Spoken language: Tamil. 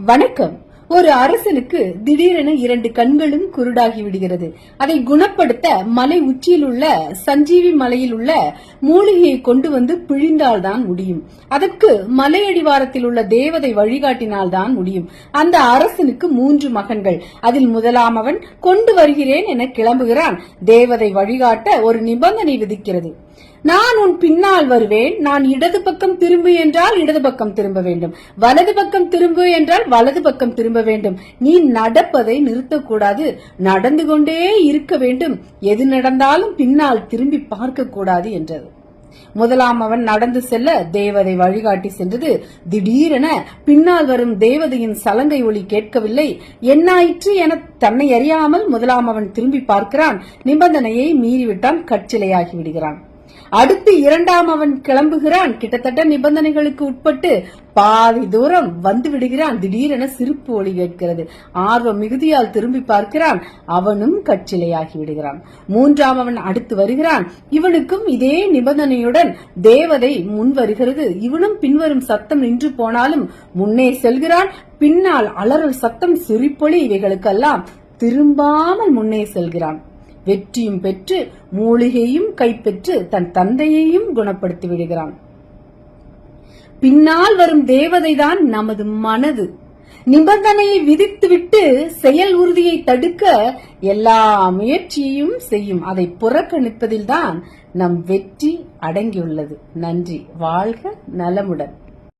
வணக்கம். ஒரு அரசனுக்கு திடீரென 2 கண்களும் குருடாகி விடுகிறது. அதை குணப்படுத்த மலை உச்சியில் உள்ள சஞ்சீவி மலையில் உள்ள மூலிகையை கொண்டு வந்து பிழிந்தால்தான் முடியும். அதற்கு மலையடிவாரத்தில் உள்ள தேவதை வழிகாட்டினால்தான் முடியும். அந்த அரசனுக்கு 3 மகன்கள். அதில் முதலாமவன் கொண்டு வருகிறேன் என கிளம்புகிறான். தேவதை வழிகாட்ட ஒரு நிபந்தனை விதிக்கிறது. நான் உன் பின்னால் வருவேன். நான் இடது பக்கம் திரும்பு என்றால் இடது பக்கம் திரும்ப வேண்டும், வலது பக்கம் திரும்பு என்றால் வலது பக்கம் திரும்ப வேண்டும். நீ நடப்பதை நிறுத்தக்கூடாது, நடந்து கொண்டே இருக்க வேண்டும். எது நடந்தாலும் பின்னால் திரும்பி பார்க்க கூடாது என்றது. முதலாம் அவன் நடந்து செல்ல தேவதை வழிகாட்டி சென்றது. திடீரென பின்னால் வரும் தேவதையின் சலங்கை ஒலி கேட்கவில்லை. என்னாயிற்று என தன்னை அறியாமல் முதலாம் அவன் திரும்பி பார்க்கிறான். நிபந்தனையை மீறிவிட்டான், கற்சிலையாகி விடுகிறான். அடுத்து 2ஆம் அவன் கிளம்புகிறான். கிட்டத்தட்ட நிபந்தனைகளுக்கு உட்பட்டு பாதி தூரம் வந்து விடுகிறான். திடீரென சிரிப்பு ஒலி கேட்கிறது. ஆர்வம் மிகுதியால் திரும்பி பார்க்கிறான். அவனும் கற்சிலையாகி விடுகிறான். 3ஆம் அவன் அடுத்து வருகிறான். இவனுக்கும் இதே நிபந்தனையுடன் தேவதை முன் வருகிறது. இவனும் பின்வரும் சத்தம் நின்று போனாலும் முன்னே செல்கிறான். பின்னால் அலறல் சத்தம், சிரிப்பொலி, இவைகளுக்கெல்லாம் திரும்பாமல் முன்னே செல்கிறான். வெற்றியும் பெற்று மூலிகையும் கைப்பற்று தன் தந்தையையும் குணப்படுத்தி விடுகிறான். பின்னால் வரும் தேவதைதான் நமது மனது. நிபந்தனையை விதித்துவிட்டு செயல் உறுதியை தடுக்க எல்லா முயற்சியையும் செய்யும். அதை புறக்கணிப்பதில்தான் நம் வெற்றி அடங்கியுள்ளது. நன்றி. வாழ்க நலமுடன்.